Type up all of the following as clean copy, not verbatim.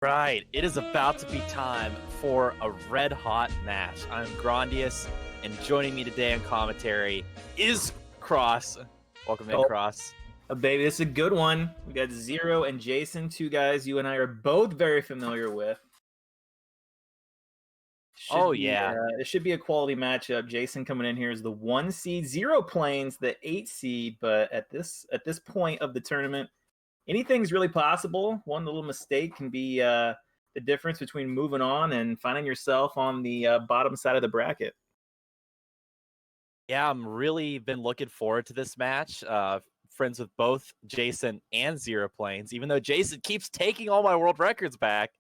Right, it is about to be time for a red-hot match. I'm Grandius, and joining me today on commentary is Cross. Welcome in, Cross. Baby, this is a good one. We got Zero and Jason, two guys you and I are both very familiar with. It should be a quality matchup. Jason coming in here is the 1 seed, Xeroplanes the 8 seed, but at this point of the tournament, anything's really possible. One little mistake can be the difference between moving on and finding yourself on the bottom side of the bracket. Yeah, I'm really been looking forward to this match. Friends with both Jason and Xeroplanes, even though Jason keeps taking all my world records back.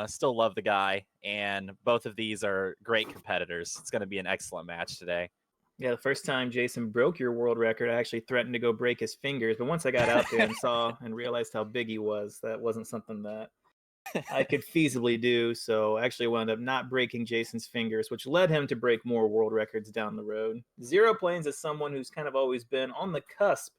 Still love the guy, and both of these are great competitors. It's going to be an excellent match today. Yeah, the first time Jason broke your world record, I actually threatened to go break his fingers. But once I got out there and saw and realized how big he was, that wasn't something that I could feasibly do. So I actually wound up not breaking Jason's fingers, which led him to break more world records down the road. Xeroplanes is someone who's kind of always been on the cusp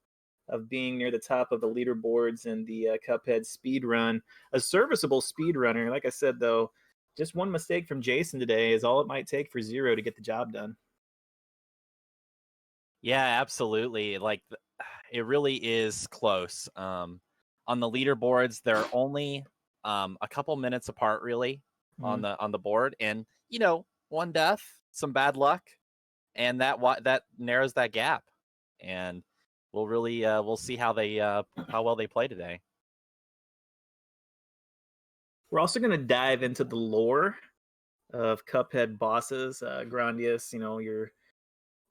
of being near the top of the leaderboards and the Cuphead speed run. A serviceable speed runner. Like I said, though, just one mistake from Jason today is all it might take for Zero to get the job done. Yeah, absolutely. Like, it really is close. On the leaderboards, they're only a couple minutes apart, really, on the board, and one death, some bad luck, and that narrows that gap. And we'll see how well they play today. We're also going to dive into the lore of Cuphead bosses. Grandius, you're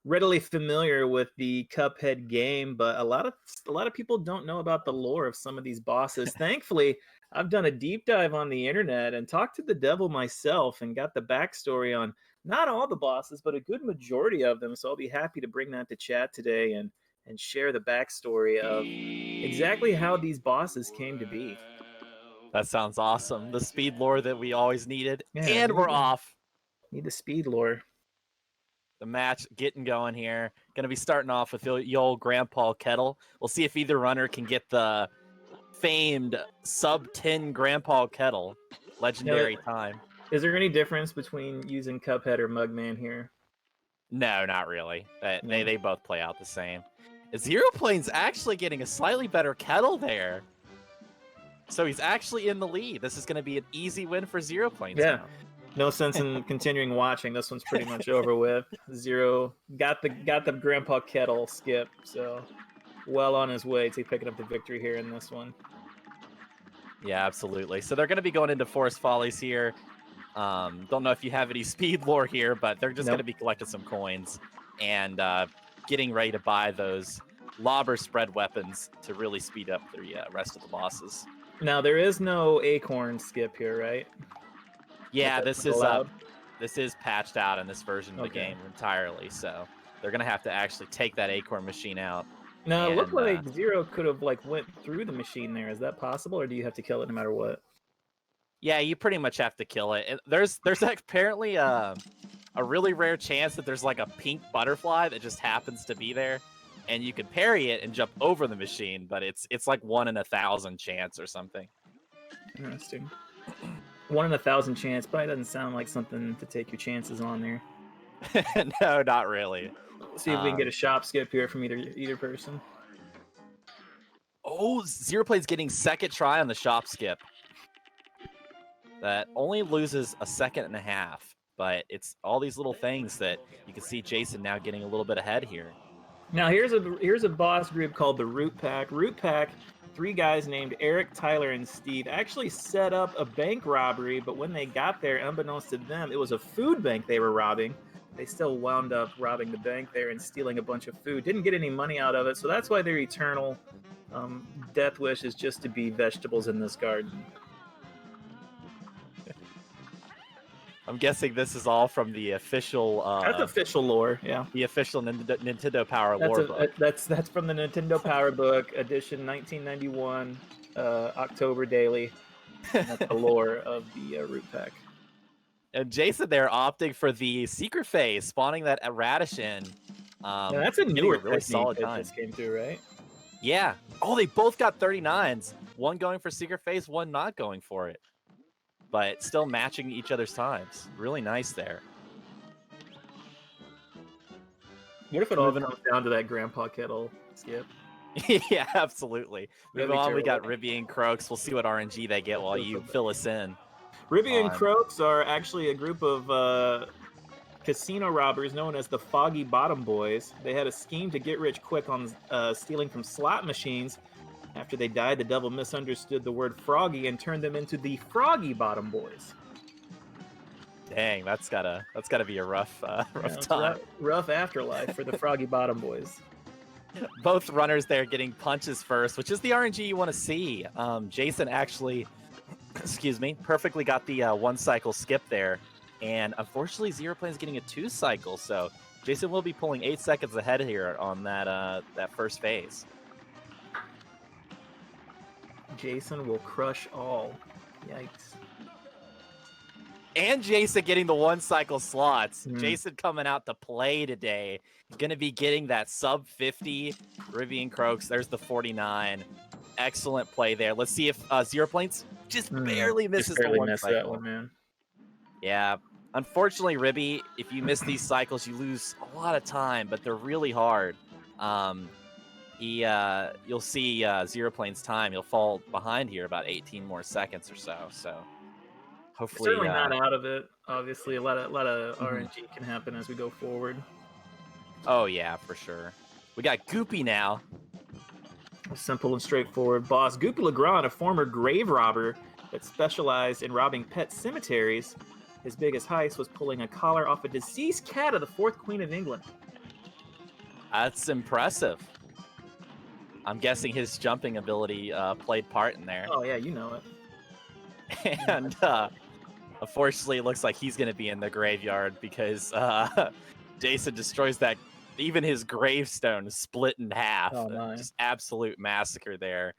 readily familiar with the Cuphead game, but a lot of people don't know about the lore of some of these bosses. Thankfully, I've done a deep dive on the internet and talked to the devil myself and got the backstory on not all the bosses, but a good majority of them. So I'll be happy to bring that to chat today and share the backstory of exactly how these bosses came to be. That sounds awesome. The speed lore that we always needed. Yeah, and we're off. Need the speed lore. The match getting going here. Going to be starting off with the old Grandpa Kettle. We'll see if either runner can get the famed sub 10 Grandpa Kettle. Legendary time. Is there any difference between using Cuphead or Mugman here? No, not really. They both play out the same. Xeroplanes actually getting a slightly better Kettle there. So he's actually in the lead. This is going to be an easy win for Xeroplanes now. No sense in continuing watching. This one's pretty much over with. Zero got the Grandpa Kettle skip, so well on his way to picking up the victory here in this one. Yeah, absolutely. So they're going to be going into Forest Follies here. Don't know if you have any speed lore here, but they're just going to be collecting some coins and getting ready to buy those lobber spread weapons to really speed up the rest of the bosses. Now, there is no acorn skip here, right? Yeah, this is patched out in this version of the game entirely, so they're going to have to actually take that acorn machine out. Now, it looked like Zero could have went through the machine there. Is that possible, or do you have to kill it no matter what? Yeah, you pretty much have to kill it. And there's apparently a really rare chance that there's like a pink butterfly that just happens to be there, and you can parry it and jump over the machine, but it's like 1 in 1,000 chance or something. Interesting. 1 in 1,000 chance probably doesn't sound like something to take your chances on there. No, not really. Let's see if we can get a shop skip here from either person. Oh, Xeroplane's getting second try on the shop skip. That only loses a second and a half, but it's all these little things that you can see Jason now getting a little bit ahead here. Now here's a boss group called the Root Pack. Root Pack, 3 guys named Eric, Tyler, and Steve actually set up a bank robbery, but when they got there, unbeknownst to them, it was a food bank they were robbing. They still wound up robbing the bank there and stealing a bunch of food. Didn't get any money out of it, so that's why their eternal death wish is just to be vegetables in this garden. I'm guessing this is all from the official... that's official lore, yeah. The official Nintendo Power lore book. That's from the Nintendo Power book, edition 1991, October daily. That's the lore of the Root Pack. And Jason there opting for the secret phase, spawning that Radish in. That's a newer really solid time. This came through, right? Yeah. Oh, they both got 39s. One going for secret phase, one not going for it. But still matching each other's times. Really nice there. What if it all comes down to that Grandpa Kettle skip? Yeah, absolutely. That'd Moving be on, we got terrible. Ribby and Croaks. We'll see what RNG they get while you fill us in. Ribby and Croaks are actually a group of casino robbers known as the Foggy Bottom Boys. They had a scheme to get rich quick on stealing from slot machines. After they died, the devil misunderstood the word froggy and turned them into the Froggy Bottom Boys. Dang, that's gotta be a rough time. Rough afterlife for the Froggy Bottom Boys. Both runners there getting punches first, which is the RNG you want to see. Jason actually, excuse me, perfectly got the 1 cycle skip there. And unfortunately, Xeroplanes getting a 2 cycle, so Jason will be pulling 8 seconds ahead here on that first phase. Jason will crush all. Yikes. And Jason getting the 1 cycle slots. Jason coming out to play today. Going to be getting that sub 50 Rivian Croaks. There's the 49. Excellent play there. Let's see if Xeroplanes just barely misses the 1 cycle. That one, man. Yeah. Unfortunately, Ribby, if you miss these cycles, you lose a lot of time, but they're really hard. You'll see Xeroplanes' time. He'll fall behind here about 18 more seconds or so. So hopefully, certainly not out of it. Obviously, a lot of RNG can happen as we go forward. Oh yeah, for sure. We got Goopy now. A simple and straightforward boss. Goopy Legrand, a former grave robber that specialized in robbing pet cemeteries. His biggest heist was pulling a collar off a deceased cat of the 4th Queen of England. That's impressive. I'm guessing his jumping ability played part in there. Oh yeah, you know it. And unfortunately, it looks like he's going to be in the graveyard because Jason destroys that. Even his gravestone is split in half. Oh, nice. Just absolute massacre there.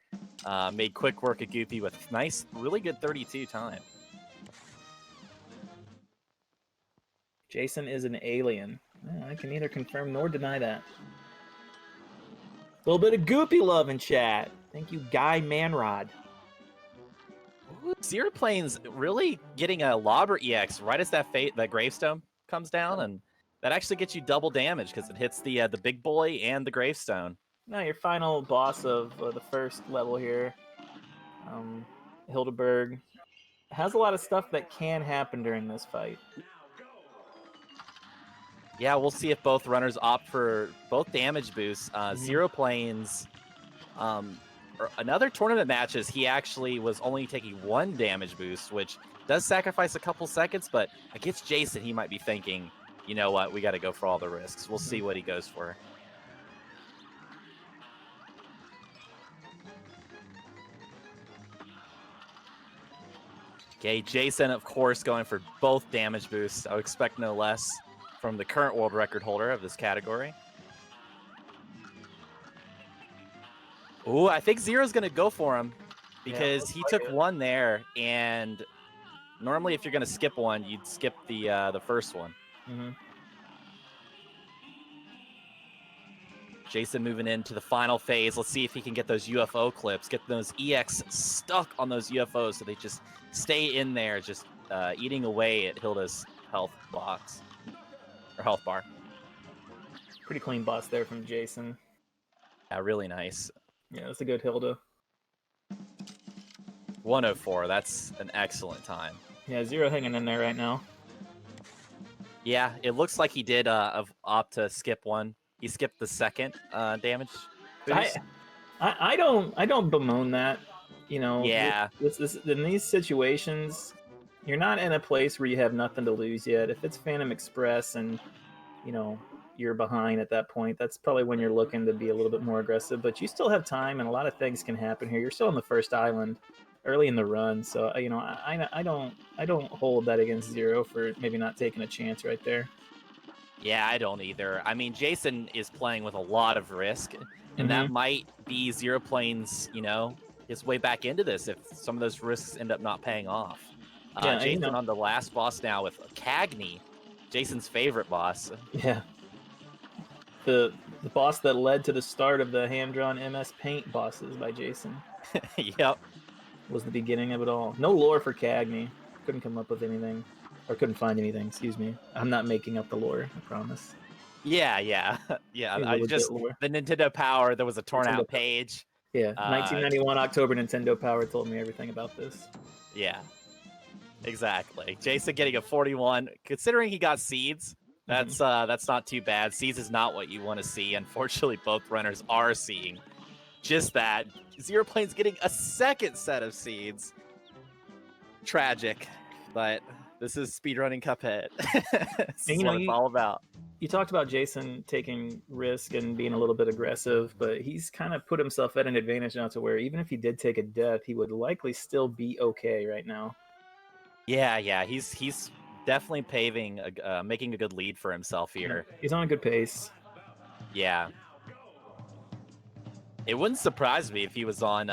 Made quick work of Goopy with nice, really good 32 time. Jason is an alien. I can neither confirm nor deny that. A little bit of Goopy love in chat. Thank you, Guy Manrod. Xeroplanes really getting a Lobber EX right as that gravestone comes down, and that actually gets you double damage because it hits the big boy and the gravestone. Now your final boss of the first level here, Hildeberg, has a lot of stuff that can happen during this fight. Yeah, we'll see if both runners opt for both damage boosts. Xeroplanes, another tournament matches, he actually was only taking 1 damage boost, which does sacrifice a couple seconds, but against Jason, he might be thinking, you know what, we got to go for all the risks. We'll see what he goes for. Okay, Jason, of course, going for both damage boosts. I would expect no less from the current world record holder of this category. Ooh, I think Zero's going to go for him because he took 1 there, and normally if you're going to skip 1, you'd skip the first one. Jason moving into the final phase. Let's see if he can get those UFO clips, get those EX stuck on those UFOs so they just stay in there, just eating away at Hilda's health box. Or health bar. Pretty clean boss there from Jason. Yeah, really nice. Yeah, that's a good Hilda. 104, that's an excellent time. Yeah, Zero hanging in there right now. Yeah, it looks like he did opt to skip 1. He skipped the second damage boost. I don't bemoan that. You know, yeah. In these situations, you're not in a place where you have nothing to lose yet. If it's Phantom Express and, you know, you're behind at that point, that's probably when you're looking to be a little bit more aggressive. But you still have time, and a lot of things can happen here. You're still on the first island, early in the run, so you know I don't hold that against Zero for maybe not taking a chance right there. Yeah, I don't either. I mean, Jason is playing with a lot of risk, and that might be Xeroplanes, you know, his way back into this if some of those risks end up not paying off. Jason on the last boss now with Cagney, Jason's favorite boss. Yeah. the boss that led to the start of the hand-drawn MS Paint bosses by Jason. Yep. Was the beginning of it all. No lore for Cagney. Couldn't come up with anything. Or couldn't find anything, excuse me. I'm not making up the lore, I promise. Yeah. I just lore. the Nintendo Power. There was a torn out Nintendo page. Yeah, 1991 October Nintendo Power told me everything about this. Yeah, exactly. Jason getting a 41. Considering he got seeds, that's not too bad. Seeds is not what you want to see. Unfortunately, both runners are seeing just that. Xeroplanes getting a second set of seeds. Tragic, but this is speedrunning Cuphead. This is what it's all about. You talked about Jason taking risk and being a little bit aggressive, but he's kind of put himself at an advantage now to where even if he did take a death, he would likely still be okay right now. Yeah, he's definitely paving, making a good lead for himself here. He's on a good pace. Yeah. It wouldn't surprise me if he was on,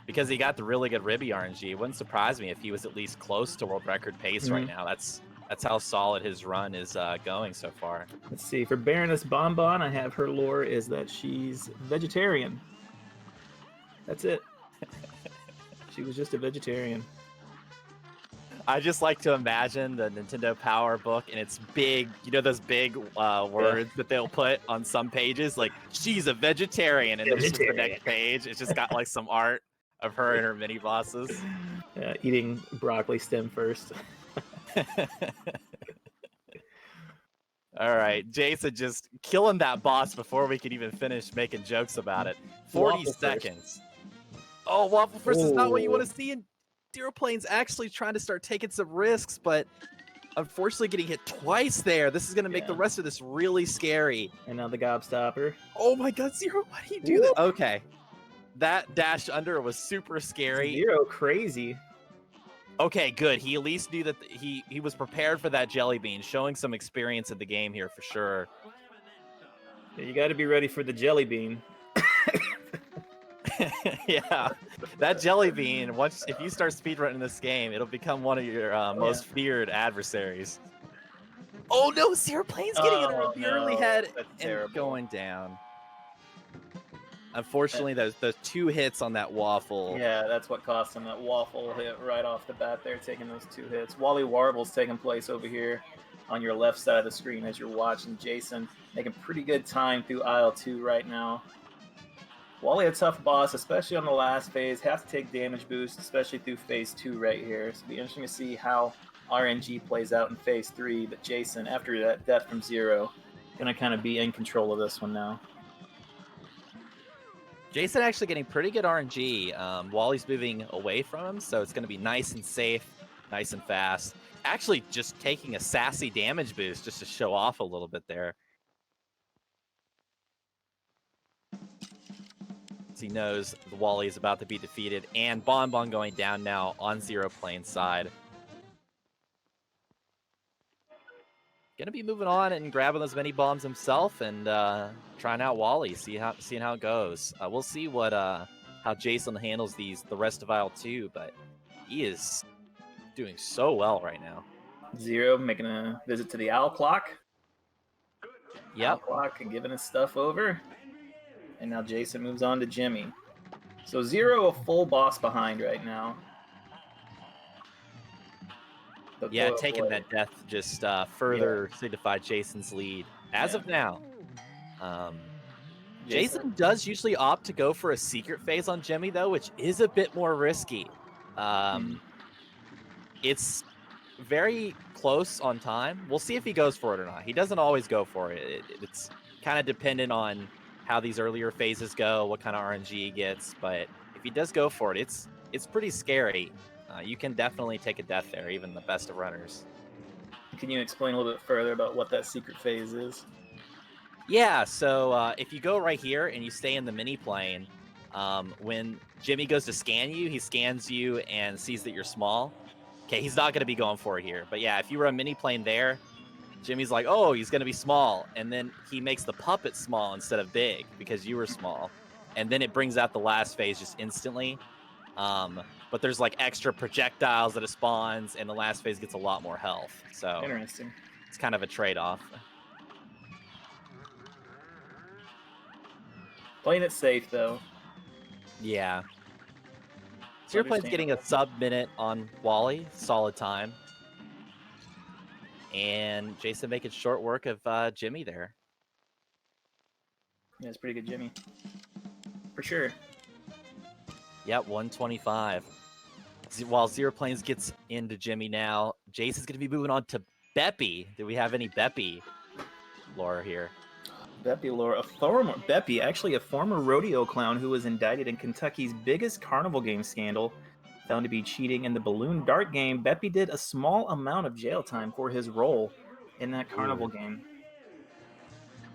because he got the really good Ribby RNG, it wouldn't surprise me if he was at least close to world record pace right now. That's how solid his run is going so far. Let's see. For Baroness Bonbon, I have her lore is that she's vegetarian. That's it. She was just a vegetarian. I just like to imagine the Nintendo Power book and it's big, you know, those big words that they'll put on some pages, like, she's a vegetarian, and then just the next page, it's just got like some art of her and her mini bosses. Eating broccoli stem first. All right, Jason just killing that boss before we could even finish making jokes about it. 40 Waffle seconds. Oh, Waffle First is not what you want to see. And Xeroplanes actually trying to start taking some risks, but unfortunately getting hit twice there. This is going to make the rest of this really scary. And now the gobstopper. Oh my god, Zero, why do you do that? Okay. That dash under was super scary. Zero crazy. Okay, good. He at least knew that he was prepared for that jelly bean, showing some experience in the game here for sure. Yeah, you got to be ready for the jelly bean. Yeah, that jelly bean. If you start speedrunning this game, it'll become one of your most feared adversaries. Oh no, Xeroplanes getting it in the early head and going down. Unfortunately, those two hits on that waffle. Yeah, that's what cost him. That waffle hit right off the bat there, taking those two hits. Wally Warble's taking place over here on your left side of the screen as you're watching Jason making pretty good time through aisle 2 right now. Wally, a tough boss, especially on the last phase. Has to take damage boost, especially through phase 2 right here. So it'll be interesting to see how RNG plays out in phase 3. But Jason, after that death from Zero, gonna kind of be in control of this one now. Jason actually getting pretty good RNG. Wally's moving away from him, so it's going to be nice and safe, nice and fast. Actually, just taking a sassy damage boost just to show off a little bit there. He knows the Wally is about to be defeated, and Bonbon going down now on Xeroplane's side. Gonna be moving on and grabbing those mini bombs himself and trying out Wally, seeing how it goes. We'll see what how Jason handles the rest of aisle 2, but he is doing so well right now. Zero making a visit to the owl clock. Yep. Owl clock and giving his stuff over. And now Jason moves on to Jimmy. So Zero a full boss behind right now. But yeah, taking that death just further signified Jason's lead as of now. Jason does usually opt to go for a secret phase on Jimmy, though, which is a bit more risky. It's very close on time. We'll see if he goes for it or not. He doesn't always go for it. It's kind of dependent on how these earlier phases go, what kind of RNG he gets. But if he does go for it, it's pretty scary. You can definitely take a death there, even the best of runners. Can you explain a little bit further about what that secret phase is? Yeah, so if you go right here and you stay in the mini plane, when Jimmy goes to scan you, he scans you and sees that you're small. Okay, he's not going to be going for it here. But yeah, if you were a mini plane there, Jimmy's like, oh, he's going to be small. And then he makes the puppet small instead of big because you were small. And then it brings out the last phase just instantly. But there's like extra projectiles that it spawns, and the last phase gets a lot more health. So interesting. It's kind of a trade-off. Playing it safe though. Yeah. Xeroplanes getting a sub-minute on Wally. Solid time. And Jason making short work of Jimmy there. Yeah, it's pretty good, Jimmy. For sure. Yep, 125. While Xeroplanes gets into Jimmy now, Jason's going to be moving on to Beppy. Do we have any Beppy lore here? Beppy lore. Beppy, actually a former rodeo clown who was indicted in Kentucky's biggest carnival game scandal. Found to be cheating in the balloon dart game, Beppy did a small amount of jail time for his role in that carnival game.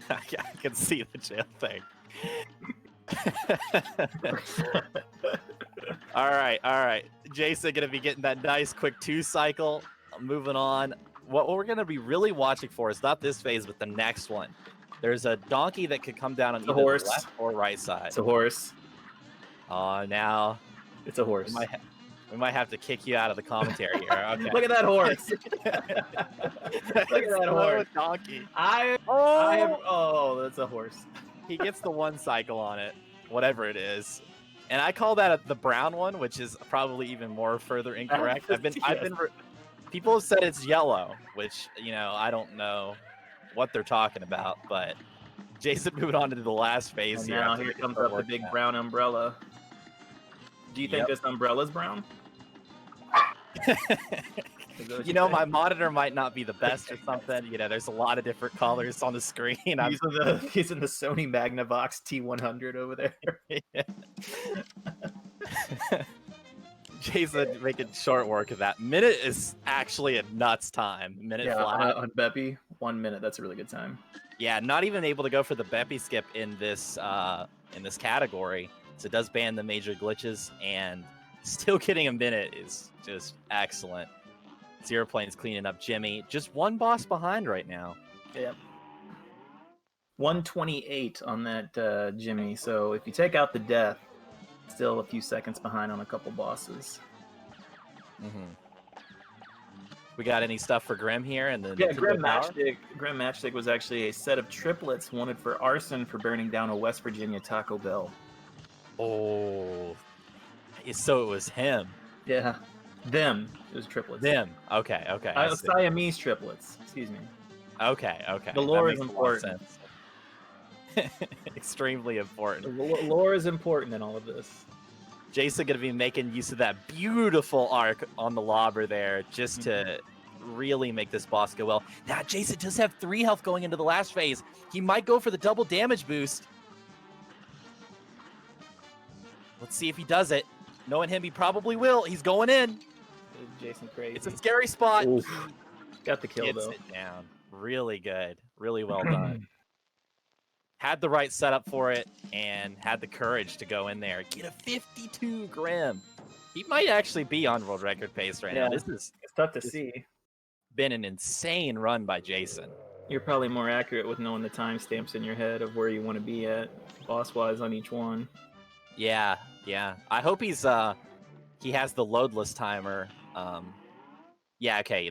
I can see the jail thing. All right. Jason going to be getting that nice quick 2 cycle. Moving on. What we're going to be really watching for is not this phase, but the next one. There's a donkey that could come down on either the left or right side. It's a horse. Now it's a horse. We might have to kick you out of the commentary here. Okay. Look at that horse. Look at that horse. Donkey. That's a horse. He gets the 1 cycle on it, whatever it is. And I call that the brown one, which is probably even more further incorrect. People have said it's yellow, which, I don't know what they're talking about, but Jason moved on to the last phase and here. Now here comes up the big brown umbrella. Do you think this umbrella's brown? My monitor might not be the best or something. There's a lot of different colors on the screen. He's in the Sony Magnavox T100 over there. Jason making short work of that. Minute is actually a nuts time. Minute flat. On Beppy, 1 minute. That's a really good time. Yeah, not even able to go for the Beppy skip in this category. So it does ban the major glitches, and still getting a minute is just excellent. Xeroplanes cleaning up Jimmy. Just 1 boss behind right now. Yep. 128 on that Jimmy. So if you take out the death, still a few seconds behind on a couple bosses. Mm-hmm. We got any stuff for Grim here? And then Grim Matchstick was actually a set of triplets wanted for arson for burning down a West Virginia Taco Bell. Oh, so it was him. Yeah, them. It was triplets. Them. Okay. Siamese triplets. Excuse me. Okay. The lore is important. Extremely important. The lore is important in all of this. Jason going to be making use of that beautiful arc on the lobber there just to really make this boss go well. Now, Jason does have 3 health going into the last phase. He might go for the double damage boost. Let's see if he does it. Knowing him, he probably will. He's going in. Jason crazy. It's a scary spot. Oof. Got the kill, though. Gets it down. Really good. Really well done. Had the right setup for it and had the courage to go in there. Get a 52 Grim. He might actually be on world record pace right now. It's tough to see. Been an insane run by Jason. You're probably more accurate with knowing the timestamps in your head of where you want to be at boss-wise on each one. Yeah. I hope he has the loadless timer. The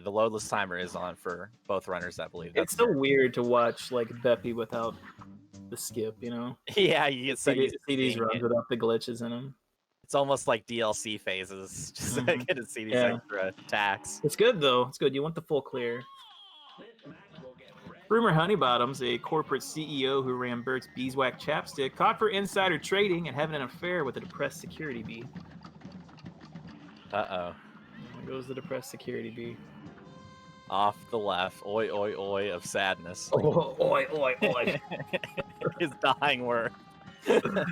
loadless timer is on for both runners, I believe. It's so weird to watch like Beppy without the skip, Yeah, you get see these runs without the glitches in them. It's almost like DLC phases. Just I get to see these extra attacks. It's good though. It's good. You want the full clear. Rumor Honeybottom's a corporate CEO who ran Burt's Beeswax Chapstick, caught for insider trading and having an affair with a depressed security bee. Uh-oh. There goes the depressed security bee. Off the left. Oi, oi, oi of sadness. Oh, oi, oi, oi. His dying word. Honeybottom.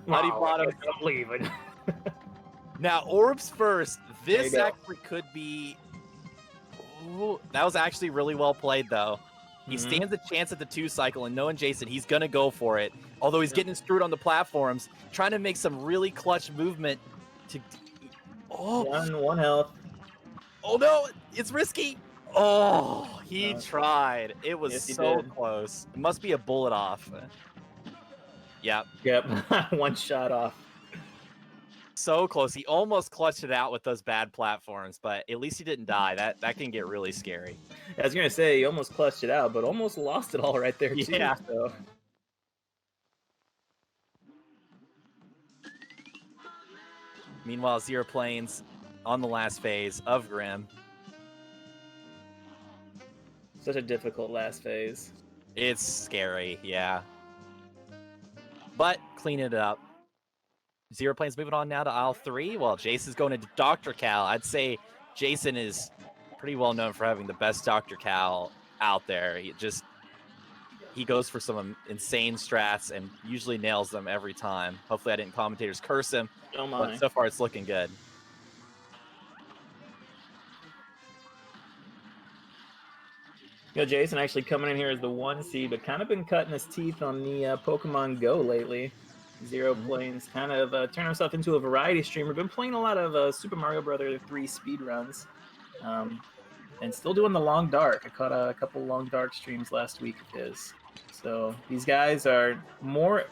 I'm leaving. Now, orbs first. This actually could be... Ooh, that was actually really well played, though. He stands a chance at the 2 cycle, and knowing Jason, he's going to go for it. Although he's getting screwed on the platforms, trying to make some really clutch movement to... Oh, one health. Oh, no, it's risky. Oh, he tried. It was so close. It must be a bullet off. Yep. 1 shot off. So close. He almost clutched it out with those bad platforms, but at least he didn't die. That can get really scary. I was going to say, he almost clutched it out, but almost lost it all right there, too. Yeah. So. Meanwhile, Xeroplanes on the last phase of Grim. Such a difficult last phase. It's scary, yeah. But cleaning it up. Xeroplanes moving on now to aisle 3. Well, Jason's going into Dr. Cal. I'd say Jason is pretty well known for having the best Dr. Cal out there. He goes for some insane strats and usually nails them every time. Hopefully I didn't commentators curse him, Oh my. but so far it's looking good. Jason actually coming in here as the 1 seed, but kind of been cutting his teeth on the Pokemon Go lately. Xeroplanes kind of turned himself into a variety streamer. Been playing a lot of Super Mario Bros. 3 speedruns. And still doing the Long Dark. I caught a couple Long Dark streams last week of his. So these guys are more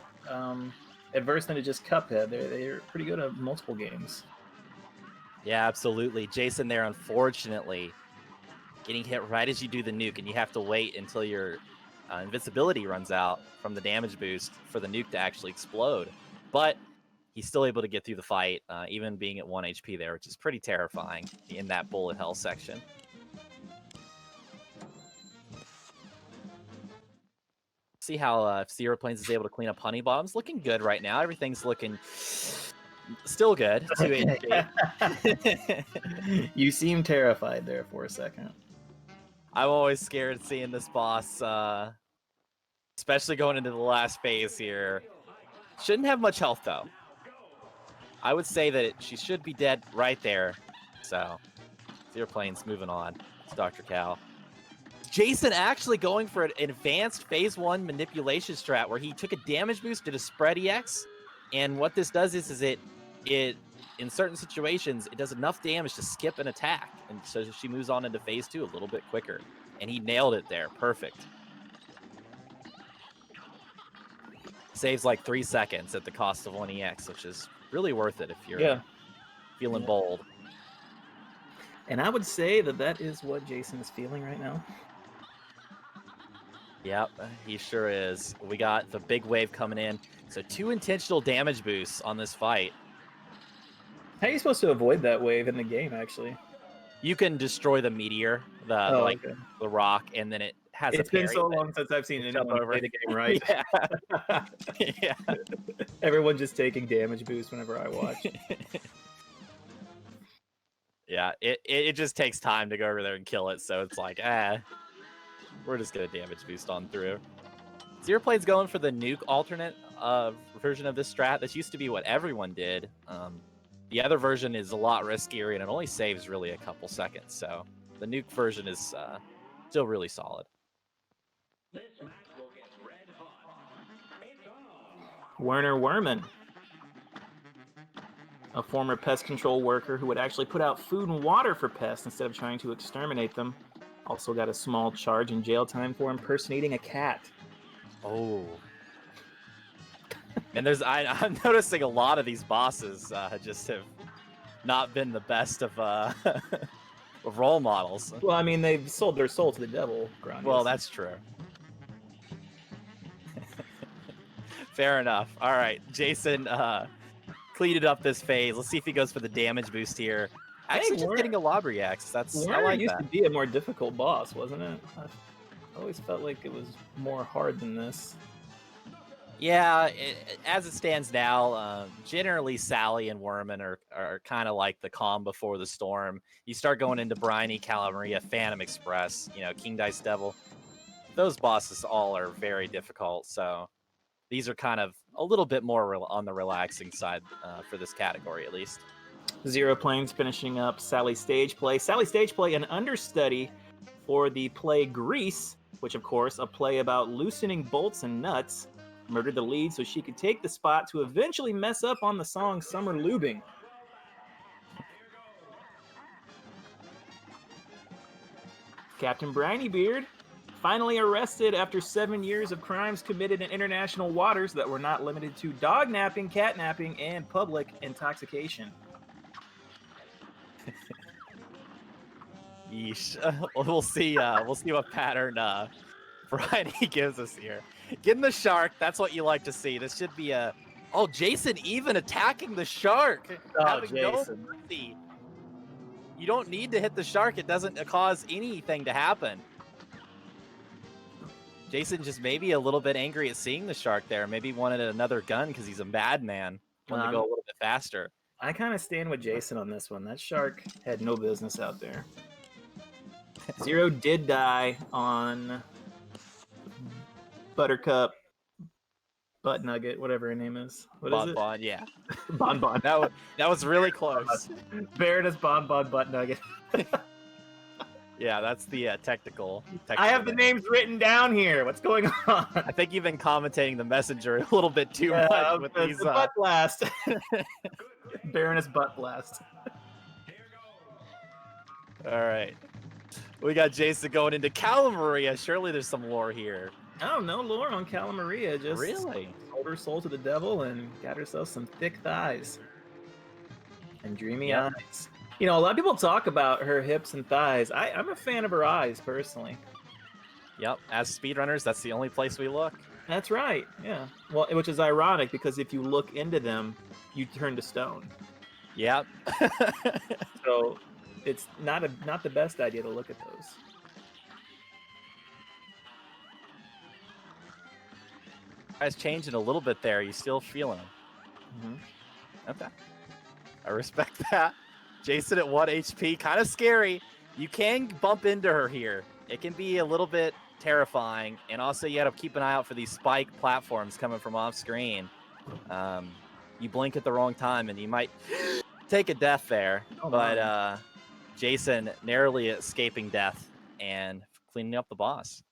adverse than to just Cuphead. They're pretty good at multiple games. Yeah, absolutely. Jason there, unfortunately, getting hit right as you do the nuke, and you have to wait until your invincibility runs out from the damage boost for the nuke to actually explode. But he's still able to get through the fight, even being at 1 HP there, which is pretty terrifying in that bullet hell section. See how Xeroplanes is able to clean up honey bombs. Looking good right now. Everything's looking still good. 2 HP. You seem terrified there for a second. I'm always scared seeing this boss, especially going into the last phase here. Shouldn't have much health, though. I would say that she should be dead right there. So, Xeroplanes moving on. It's Dr. Cal. Jason actually going for an advanced phase 1 manipulation strat where he took a damage boost, did a spread EX, and what this does is it in certain situations, it does enough damage to skip an attack, and so she moves on into phase 2 a little bit quicker, and he nailed it there. Perfect. Saves like 3 seconds at the cost of 1 EX, which is really worth it if you're feeling bold. And I would say that is what Jason is feeling right now. Yep, he sure is. We got the big wave coming in. So 2 intentional damage boosts on this fight. How are you supposed to avoid that wave in the game, actually? You can destroy the meteor, the rock, and then it has It's a parry. Been so long since I've seen anyone play the game right. Yeah. Yeah. Everyone just taking damage boost whenever I watch. Yeah, it just takes time to go over there and kill it, so it's like, we're just gonna damage boost on through. Xeroplane's going for the nuke alternate version of this strat. This used to be what everyone did. The other version is a lot riskier, and it only saves really a couple seconds. So the nuke version is still really solid. Werner Werman, a former pest control worker who would actually put out food and water for pests instead of trying to exterminate them. Also got a small charge in jail time for impersonating a cat. Oh. And I'm noticing a lot of these bosses just have not been the best of role models. Well, I mean, they've sold their soul to the devil, Grandius. Well, that's true. Fair enough. All right, Jason cleaned up this phase. Let's see if he goes for the damage boost here. Actually, just getting a lob reacts. I like used that. to be a more difficult boss, wasn't it? I always felt like it was more hard than this. Yeah, as it stands now, generally Sally and Werman are kind of like the calm before the storm. You start going into Briny, Calamaria, Phantom Express, King Dice Devil. Those bosses all are very difficult, so these are kind of a little bit more on the relaxing side for this category, at least. Xeroplanes finishing up Sally Stage Play. Sally Stage Play, an understudy for the play Grease, which, of course, a play about loosening bolts and nuts. Murdered the lead so she could take the spot to eventually mess up on the song Summer Lubing. Captain Brinybeard, finally arrested after 7 years of crimes committed in international waters that were not limited to dog napping, cat napping, and public intoxication. Yeesh. We'll see what pattern Briny gives us here. Getting the shark, that's what you like to see. This should be a Oh, Jason even attacking the shark. Oh, having Jason. no mercy. You don't need to hit the shark. It doesn't cause anything to happen. Jason just maybe a little bit angry at seeing the shark there. Maybe wanted another gun because he's a madman. Wanted to go a little bit faster. I kind of stand with Jason on this one. That shark had no business out there. Zero did die on Buttercup, Butt Nugget, whatever her name is. What is it? Bon, yeah. Bon. That was really close. Baroness Bon Butt Nugget. Yeah, that's the technical I have the names written down here. What's going on? I think you've been commentating the messenger a little bit too much with these. The Butt Blast. Baroness Butt Blast. All right. We got Jason going into Calamaria. Surely there's some lore here. Oh, no lore on Calamaria. Just really sold her soul to the devil and got herself some thick thighs and dreamy eyes. You know, a lot of people talk about her hips and thighs. I'm a fan of her eyes, personally. Yep. As speedrunners, that's the only place we look. That's right. Yeah. Well, which is ironic because if you look into them, you turn to stone. Yep. So it's not the best idea to look at those. Guys, changing a little bit there. You still feeling them? Mm-hmm. Okay. I respect that. Jason at 1 HP, kind of scary. You can bump into her here. It can be a little bit terrifying, and also you got to keep an eye out for these spike platforms coming from off screen. You blink at the wrong time, and you might take a death there. Oh, but Jason narrowly escaping death and cleaning up the boss.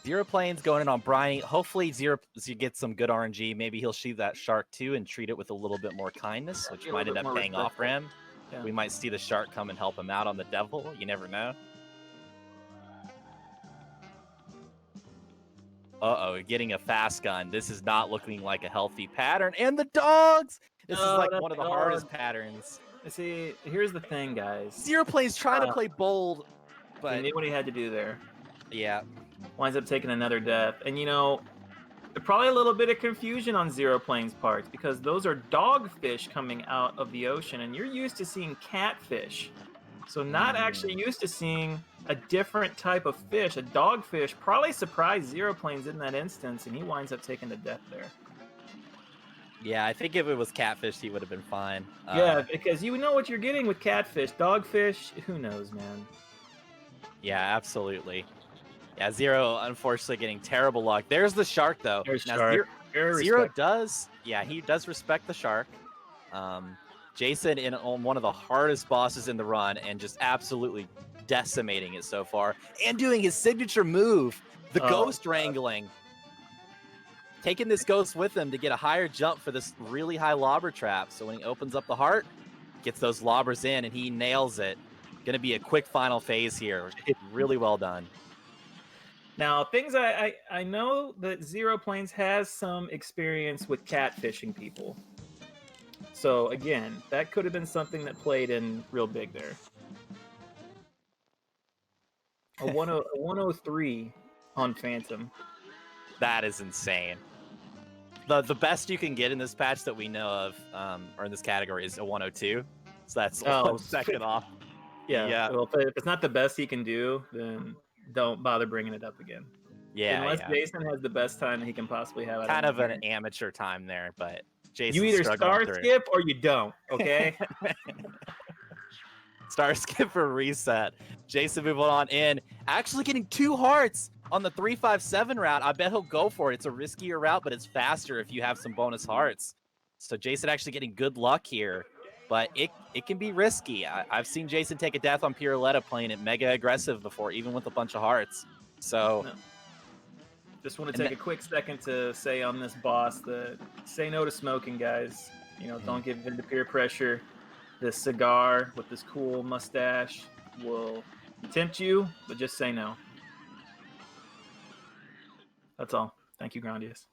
Xeroplanes going in on Briny. Hopefully Zero gets some good RNG. Maybe he'll shoot that shark too and treat it with a little bit more kindness, which might end up paying off for him. Yeah. We might see the shark come and help him out on the devil. You never know. Uh-oh, getting a fast gun. This is not looking like a healthy pattern. And the dogs! This is like one of the hardest patterns. See, here's the thing, guys. Xeroplanes trying to play bold, but he knew what he had to do there. Yeah. Winds up taking another death. And, you know, probably a little bit of confusion on Xeroplanes' parts because those are dogfish coming out of the ocean, and you're used to seeing catfish. So not actually used to seeing a different type of fish. A dogfish probably surprised Xeroplanes in that instance, and he winds up taking the death there. Yeah, I think if it was catfish, he would have been fine. Yeah, because you know what you're getting with catfish. Dogfish, who knows, man? Yeah, absolutely. Yeah, Zero, unfortunately, getting terrible luck. There's the shark, though. There's now, shark. Zero does, yeah, he does respect the shark. Jason on one of the hardest bosses in the run and just absolutely decimating it so far. And doing his signature move, the ghost wrangling. Taking this ghost with him to get a higher jump for this really high lobber trap. So when he opens up the heart, gets those lobbers in, and he nails it. Going to be a quick final phase here. Really well done. Now, things I know that Xeroplanes has some experience with catfishing people. So, again, that could have been something that played in real big there. A 103 on Phantom. That is insane. The best you can get in this patch that we know of, or in this category, is a 102. So that's 1 second off. Yeah. Well, if it's not the best he can do, then don't bother bringing it up again. Yeah. Unless Jason has the best time that he can possibly have. Kind of an amateur time there, but Jason. You either star skip or you don't. Okay. Star skip or reset. Jason moving on in, actually getting 2 hearts on the 357 route. I bet he'll go for it. It's a riskier route, but it's faster if you have some bonus hearts. So Jason actually getting good luck here, but it can be risky. I've seen Jason take a death on Piruletta playing it mega aggressive before, even with a bunch of hearts. So just want to take a quick second to say on this boss that say no to smoking, guys. You know, don't give in to peer pressure. This cigar with this cool mustache will tempt you, but just say no. That's all. Thank you, Grandius.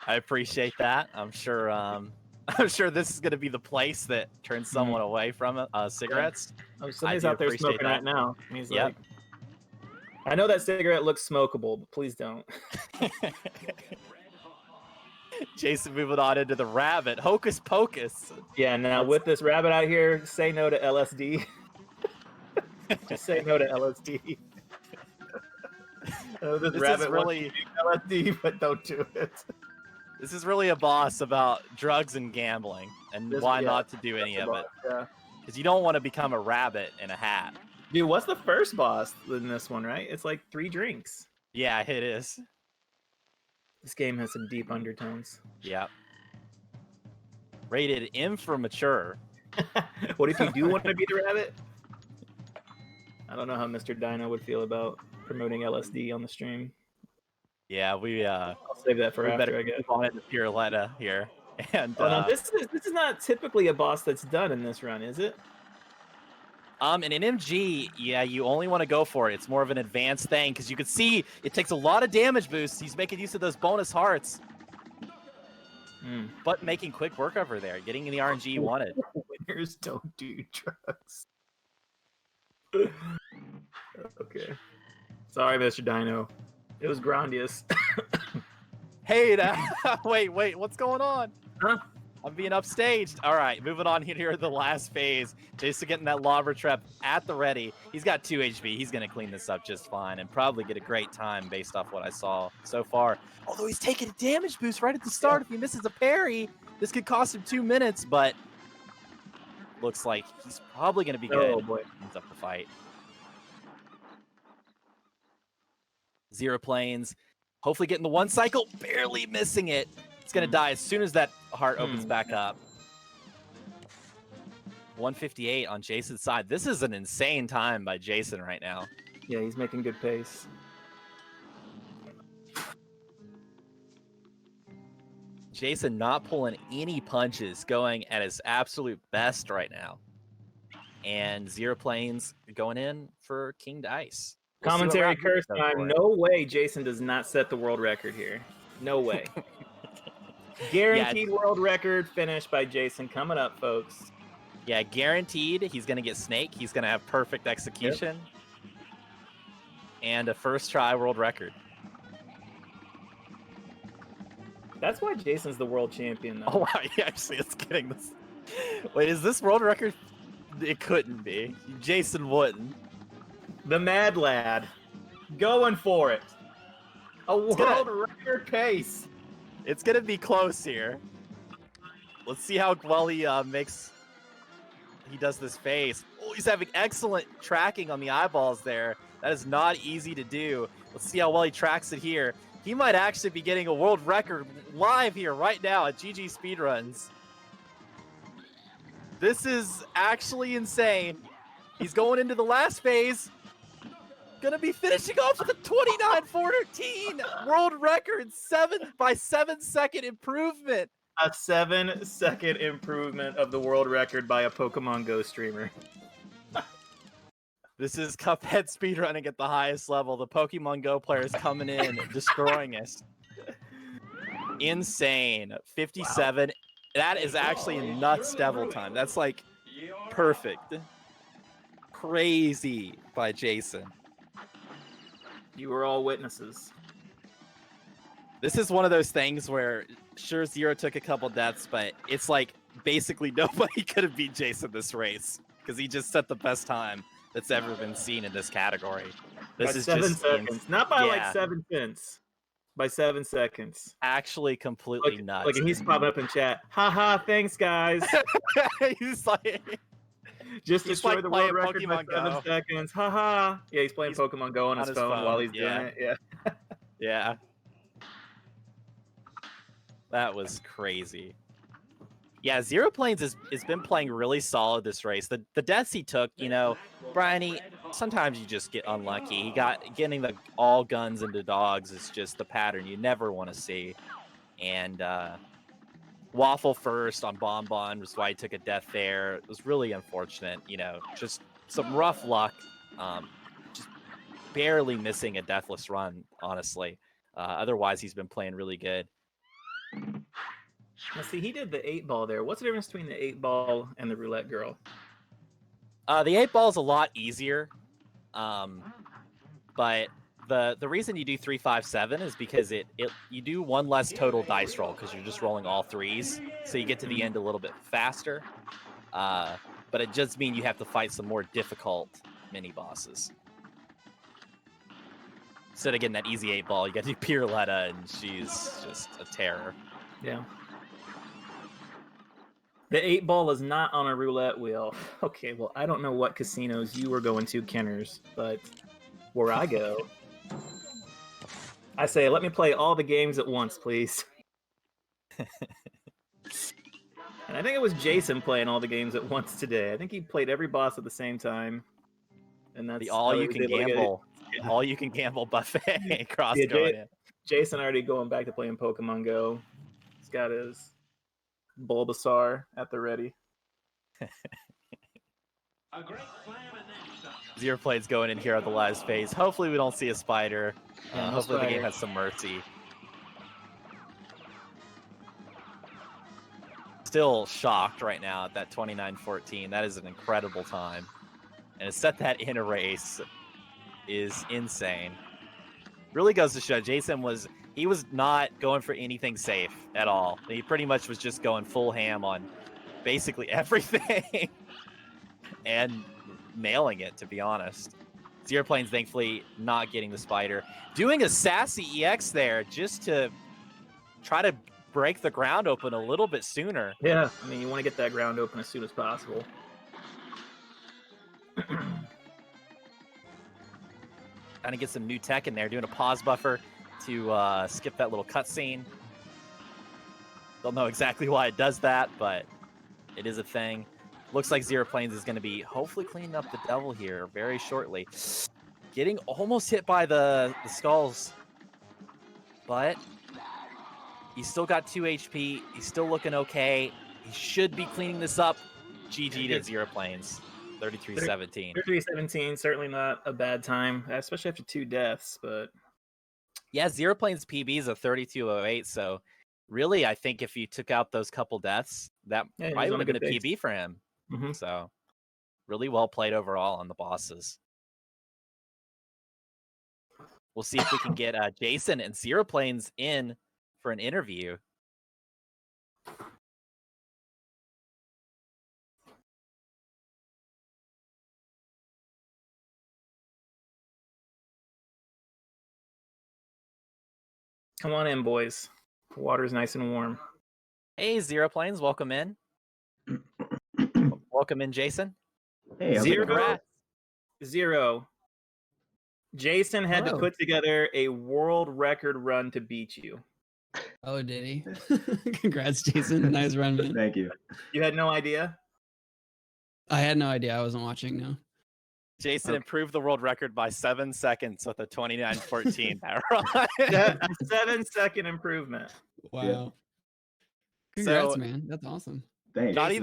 I appreciate that. I'm sure this is going to be the place that turns someone away from cigarettes. Oh, somebody's out there smoking right now. He's like, I know that cigarette looks smokable, but please don't. Jason moving on into the rabbit. Hocus pocus. Yeah, now with this rabbit out here, say no to LSD. Just say no to LSD. This rabbit really LSD, but don't do it. This is really a boss about drugs and gambling, and why not to do any of it? Yeah, because you don't want to become a rabbit in a hat. Dude, what's the first boss in this one? Right? It's like 3 drinks. Yeah, it is. This game has some deep undertones. Yeah. Rated M for mature. What if you do want to be the rabbit? I don't know how Mr. Dino would feel about promoting LSD on the stream. Yeah, I'll save that for after, I guess. On it to Pureletta here. And no, this is not typically a boss that's done in this run, is it? In an MG, yeah, you only want to go for it. It's more of an advanced thing because you can see it takes a lot of damage boosts. He's making use of those bonus hearts. But making quick work over there, getting the RNG you wanted. Winners don't do drugs. Okay. Sorry, Mr. Dino. It was Grandius. Hey, wait, what's going on? Huh? I'm being upstaged. All right, moving on here to the last phase. Jason getting that lobber trap at the ready. He's got 2 HP. He's going to clean this up just fine and probably get a great time based off what I saw so far. Although he's taking a damage boost right at the start. If he misses a parry, this could cost him 2 minutes, but looks like he's probably going to be good. Oh, boy. Ends up the fight. Xeroplanes, hopefully getting the 1 cycle, barely missing it. It's going to die as soon as that heart opens back up. 158 on Jason's side. This is an insane time by Jason right now. Yeah, he's making good pace. Jason not pulling any punches, going at his absolute best right now. And Xeroplanes going in for King Dice. Commentary curse time. No way Jason does not set the world record here. No way. Guaranteed world record finish by Jason coming up, folks. Yeah, guaranteed. He's going to get Snake. He's going to have perfect execution. Yep. And a first try world record. That's why Jason's the world champion, though. Oh, wow. Yeah, actually, it's getting this. Wait, is this world record? It couldn't be. Jason wouldn't. The Mad Lad. Going for it. A world record pace. It's going to be close here. Let's see how well he he does this phase. Oh, he's having excellent tracking on the eyeballs there. That is not easy to do. Let's see how well he tracks it here. He might actually be getting a world record live here right now at GG Speedruns. This is actually insane. He's going into the last phase. Gonna be finishing off with a 29-14 world record, 7 second improvement. A 7-second improvement of the world record by a Pokemon Go streamer. This is Cuphead speedrunning at the highest level. The Pokemon Go players coming in, destroying us. Insane. 57. Wow. That is actually nuts devil time. That's like perfect. Crazy by Jason. You were all witnesses. This is one of those things where, sure, Zero took a couple deaths, but it's like basically nobody could have beat Jason this race because he just set the best time that's ever been seen in this category. This by is 7 just seconds, not by like 7 cents. By 7 seconds. Actually, completely nuts. Like, and he's popping up in chat. Haha, thanks, guys. He's like... Just destroy the world record by 7 seconds. Haha. Yeah, he's playing Pokemon Go on his phone while he's doing it. Yeah. Yeah. That was crazy. Yeah, Xeroplanes has been playing really solid this race. The deaths he took, you know, Brian, sometimes you just get unlucky. Getting the all guns into dogs is just the pattern you never want to see. And Waffle first on Bonbon was why he took a death there. It was really unfortunate, you know, just some rough luck. Just barely missing a deathless run, honestly. Otherwise, he's been playing really good. Now, see, he did the 8-ball there. What's the difference between the 8-ball and the roulette girl? The 8-ball is a lot easier. But the reason you do 3, 5, 7 is because you do one less total dice roll because you're just rolling all threes, so you get to the end a little bit faster. But it just means you have to fight some more difficult mini bosses. Instead of getting that easy 8-ball, you got to do Pirletta, and she's just a terror. Yeah. The 8-ball is not on a roulette wheel. Okay, well, I don't know what casinos you were going to, Kenners, but where I go, I say, let me play all the games at once, please. And I think it was Jason playing all the games at once today. I think he played every boss at the same time. And that's the all-you-can-gamble buffet cross going in. Jason already going back to playing Pokemon Go. He's got his Bulbasaur at the ready. Xeroplanes going in here on the last phase. Hopefully we don't see a spider. Hopefully the game has some mercy. Still shocked right now at that 29-14. That is an incredible time. And to set that in a race is insane. Really goes to show Jason was not going for anything safe at all. He pretty much was just going full ham on basically everything and nailing it, to be honest. Xeroplanes thankfully not getting the spider. Doing a sassy EX there just to try to break the ground open a little bit sooner. Yeah, I mean, you want to get that ground open as soon as possible. Trying to get some new tech in there, doing a pause buffer to skip that little cutscene. Don't know exactly why it does that, but it is a thing. Looks like Xeroplanes is going to be hopefully cleaning up the devil here very shortly. Getting almost hit by the skulls, but he's still got 2 HP. He's still looking okay. He should be cleaning this up. GG to Xeroplanes. 33-17. 33-17, certainly not a bad time, especially after 2 deaths, but... Yeah, Xeroplanes PB is a 32-08, so really I think if you took out those couple deaths, that probably would have been a PB for him. Mm-hmm. So really well played overall on the bosses. We'll see if we can get Jason and Xeroplanes in for an interview. Come on in, boys. The water's nice and warm. Hey, Xeroplanes, welcome in. Welcome in, Jason. Hey, Zero. Jason had to put together a world record run to beat you. Oh, did he? Congrats, Jason. Nice run, man. Thank you. You had no idea? I had no idea. I wasn't watching, no. Jason improved the world record by 7 seconds with a 29-14 power run. A 7-second improvement. Wow. Yeah. Congrats, man. That's awesome. Thanks. It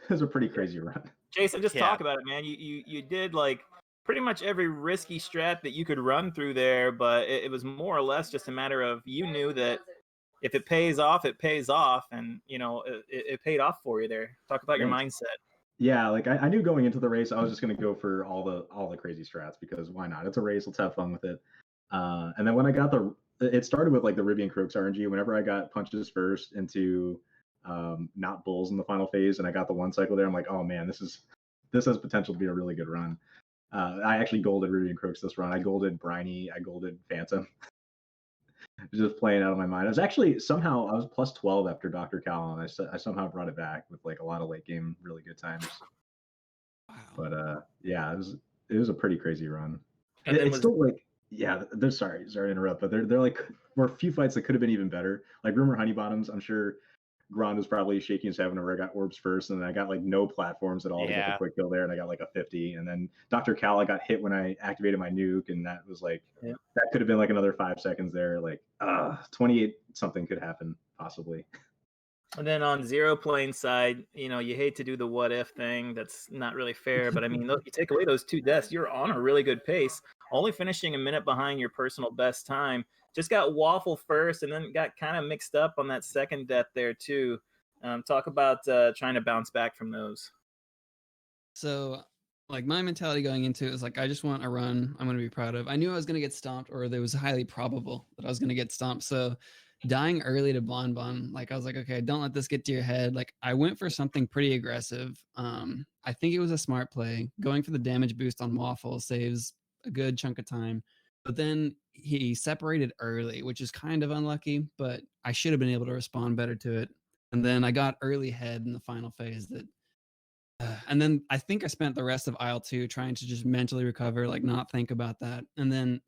was a pretty crazy run. Jason, just talk about it, man. You did like pretty much every risky strat that you could run through there, but it was more or less just a matter of you knew that if it pays off, it pays off, and you know it paid off for you there. Talk about your mindset. Yeah, like I knew going into the race, I was just going to go for all the crazy strats because why not? It's a race. Let's have fun with it. And then when I got it started with like the Ruby and Croaks RNG. Whenever I got punches first into not bulls in the final phase, and I got the 1 cycle there, I'm like, oh man, this has potential to be a really good run. I actually golded Ruby and Croaks this run. I golded Briny. I golded Phantom. Just playing out of my mind. I was plus 12 after Dr. Cal, and I somehow brought it back with like a lot of late game, really good times. Wow. But yeah, it was a pretty crazy run. And it's still like, yeah, they're sorry to interrupt, but they're like, were a few fights that could have been even better. Like Rumor Honeybottoms, I'm sure Grand was probably shaking his head whenever I got orbs first, and then I got like no platforms at all to get the quick kill there, and I got like a 50. And then Dr. Cal, I got hit when I activated my nuke, and that was like that could have been like another 5 seconds there. Like 28 something could happen possibly. And then on Xeroplanes side, you know, you hate to do the what if thing. That's not really fair, but I mean, you take away those 2 deaths, you're on a really good pace. Only finishing a minute behind your personal best time. Just got waffle first, and then got kind of mixed up on that second death there too. Talk about trying to bounce back from those. So Like my mentality going into it was like, I just want a run I'm going to be proud of. I knew I was going to get stomped, or there was highly probable that I was going to get stomped. So dying early to Bon, like I was like, okay, don't let this get to your head. Like I went for something pretty aggressive. I think it was a smart play. Going for the damage boost on Waffle saves a good chunk of time. But then he separated early, which is kind of unlucky, but I should have been able to respond better to it. And then I got early head in the final phase that and then I think I spent the rest of aisle 2 trying to just mentally recover, like not think about that. And then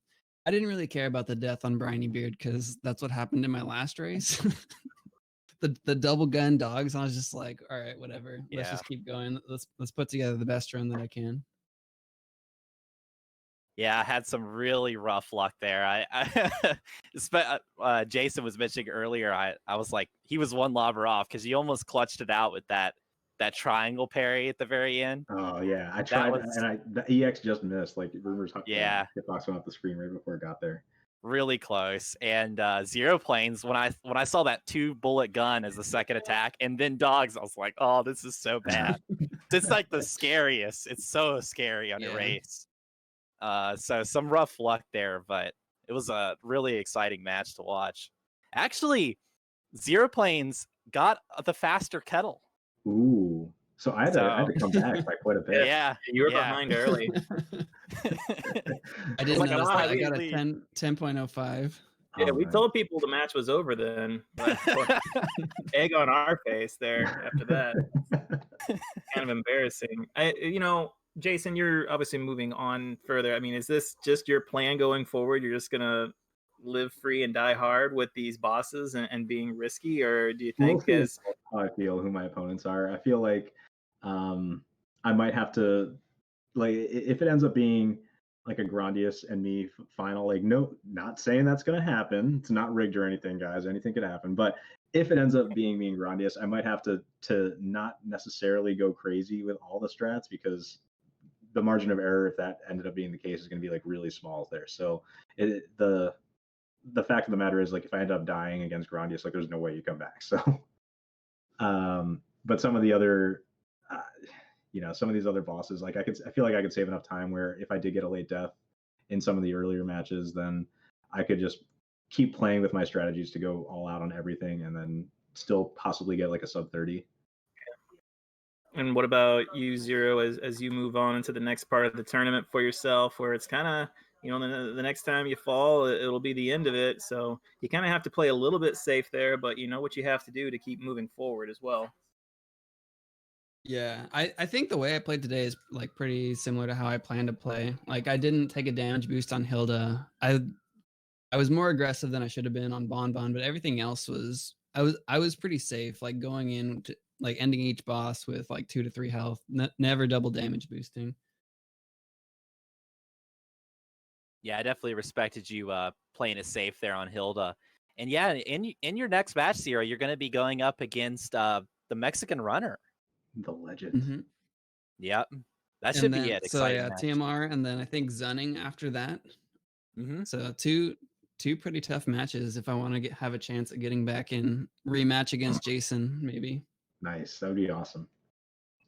I didn't really care about the death on Briny Beard because that's what happened in my last race. the double gun dogs. I was just like, all right, whatever. Let's just keep going. Let's put together the best run that I can. Yeah, I had some really rough luck there. Jason was mentioning earlier. I was like, he was one lobber off because he almost clutched it out with that triangle parry at the very end. Oh yeah, I tried, and the EX just missed. Like rumors, hitbox went off the screen right before it got there. Really close. And Xeroplanes, when I saw that 2-bullet gun as the second attack, and then dogs, I was like, oh, this is so bad. It's like the scariest. It's so scary on a race. So some rough luck there, but it was a really exciting match to watch. Actually, Xeroplanes got the faster kettle. Ooh. So I had to come back by quite a bit. Yeah, you were behind early. I didn't notice that. I got a 10.05. Yeah, we told people the match was over then. But egg on our face there after that. Kind of embarrassing. Jason, you're obviously moving on further. I mean, is this just your plan going forward? You're just gonna live free and die hard with these bosses and being risky, or do you think is how I feel who my opponents are? I feel like I might have to, like, if it ends up being like a Grandius and me final, like, no, not saying that's gonna happen. It's not rigged or anything, guys. Anything could happen. But if it ends up being me and Grandius, I might have to not necessarily go crazy with all the strats, because the margin of error, if that ended up being the case, is going to be like really small there. So the fact of the matter is, like, if I end up dying against Grandius, like, there's no way you come back. So, but some of the other, some of these other bosses, like, I feel like I could save enough time where if I did get a late death in some of the earlier matches, then I could just keep playing with my strategies to go all out on everything and then still possibly get like a sub 30. And what about you, Zero, as you move on into the next part of the tournament for yourself, where it's kind of, the next time you fall, it'll be the end of it. So you kind of have to play a little bit safe there, but you know what you have to do to keep moving forward as well. Yeah, I think the way I played today is like pretty similar to how I planned to play. Like I didn't take a damage boost on Hilda. I was more aggressive than I should have been on Bon, but everything else was I was pretty safe. Like going in to, like ending each boss with like 2 to 3 health, never double damage boosting. Yeah, I definitely respected you playing it safe there on Hilda. And yeah, in your next match, Zero, you're going to be going up against the Mexican runner. The legend. Mm-hmm. Yep. That should be it. So yeah, match. TMR, and then I think Zunning after that. Mm-hmm. So two pretty tough matches if I want to have a chance at getting back in rematch against Jason, maybe. Nice. That would be awesome.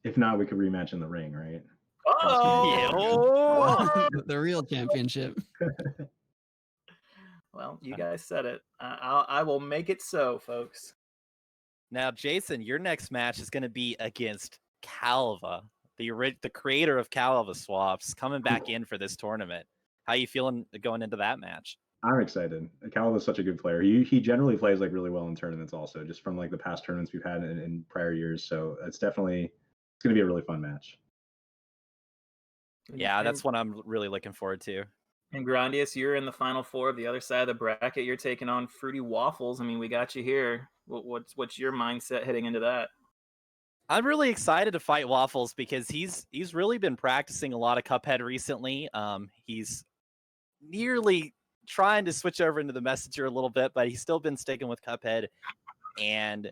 If not, we could rematch in the ring, right? Oh, yeah. The real championship. Well, you guys said it. I will make it so, folks. Now, Jason, your next match is going to be against Calva, the creator of Calva Swaps, coming back in for this tournament. How you feeling going into that match? I'm excited. Calva is such a good player. He generally plays like really well in tournaments, also, just from like the past tournaments we've had in prior years. So it's going to be a really fun match. Yeah, that's what I'm really looking forward to. And Grandius, you're in the final 4 of the other side of the bracket. You're taking on Fruity Waffles. I mean, we got you here. What's your mindset heading into that? I'm really excited to fight Waffles because he's really been practicing a lot of Cuphead recently. He's nearly trying to switch over into the Messenger a little bit, but he's still been sticking with Cuphead. And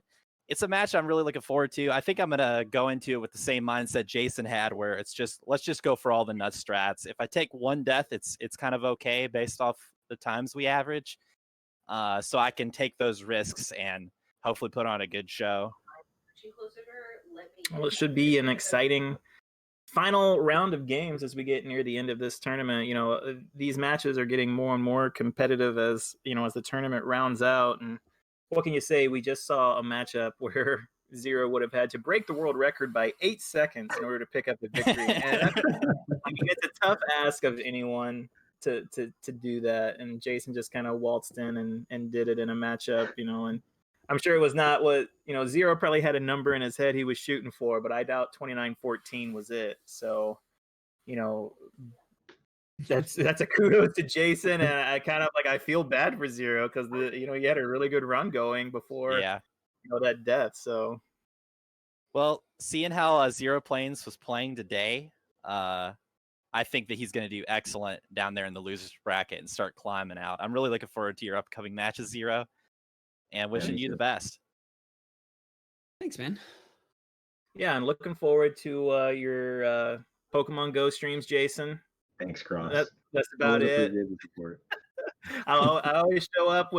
it's a match I'm really looking forward to. I think I'm going to go into it with the same mindset Jason had, where it's just, let's just go for all the nut strats. If I take one death, it's kind of okay based off the times we average. So I can take those risks and hopefully put on a good show. Well, it should be an exciting final round of games as we get near the end of this tournament. You know, these matches are getting more and more competitive as the tournament rounds out. And what can you say? We just saw a matchup where Zero would have had to break the world record by 8 seconds in order to pick up the victory. And I mean, it's a tough ask of anyone to do that. And Jason just kind of waltzed in and did it in a matchup, and I'm sure it was not what, Zero probably had a number in his head he was shooting for, but I doubt 2914 was it. So, that's a kudos to Jason. And I kind of I feel bad for Zero because he had a really good run going before that death. So, well, seeing how Xeroplanes was playing today, I think that he's going to do excellent down there in the losers bracket and start climbing out. I'm really looking forward to your upcoming matches, Zero, and wishing you the best. Thanks, man. Yeah, I'm looking forward to your Pokemon Go streams, Jason. Thanks, Cross. That's about it. I always show up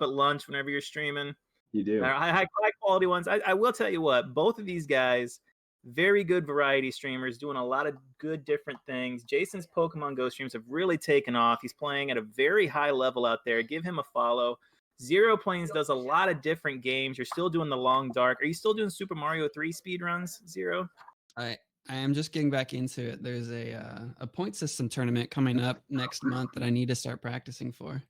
at lunch whenever you're streaming. You do. High quality ones. I will tell you what, both of these guys, very good variety streamers, doing a lot of good different things. Jason's Pokemon Go streams have really taken off. He's playing at a very high level out there. Give him a follow. Xeroplanes does a lot of different games. You're still doing the Long Dark. Are you still doing Super Mario 3 speedruns, Zero? I am just getting back into it. There's a point system tournament coming up next month that I need to start practicing for.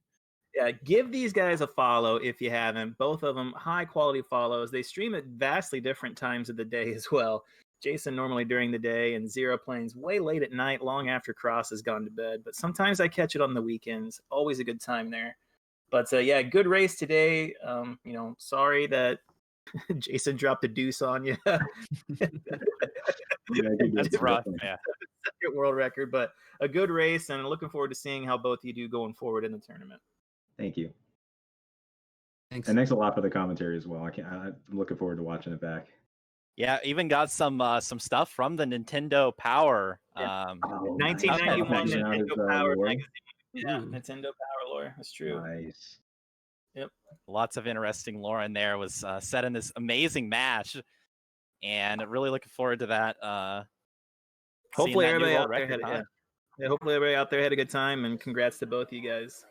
Yeah, give these guys a follow if you haven't. Both of them high quality follows. They stream at vastly different times of the day as well. Jason normally during the day, and Xeroplanes way late at night, long after Cross has gone to bed. But sometimes I catch it on the weekends. Always a good time there. But yeah, good race today. Sorry that Jason dropped a deuce on you. That's rough, yeah. Second world record, but a good race, and looking forward to seeing how both you do going forward in the tournament. Thank you. Thanks. And thanks a lot for the commentary as well. I'm looking forward to watching it back. Yeah, even got some stuff from the Nintendo Power. 1991 Nintendo Power magazine. Yeah, Nintendo Power lore. That's true. Nice. Yep. Lots of interesting lore in there. Was set in this amazing match, and really looking forward to that. Hopefully everybody out there hopefully everybody out there had a good time, and congrats to both you guys.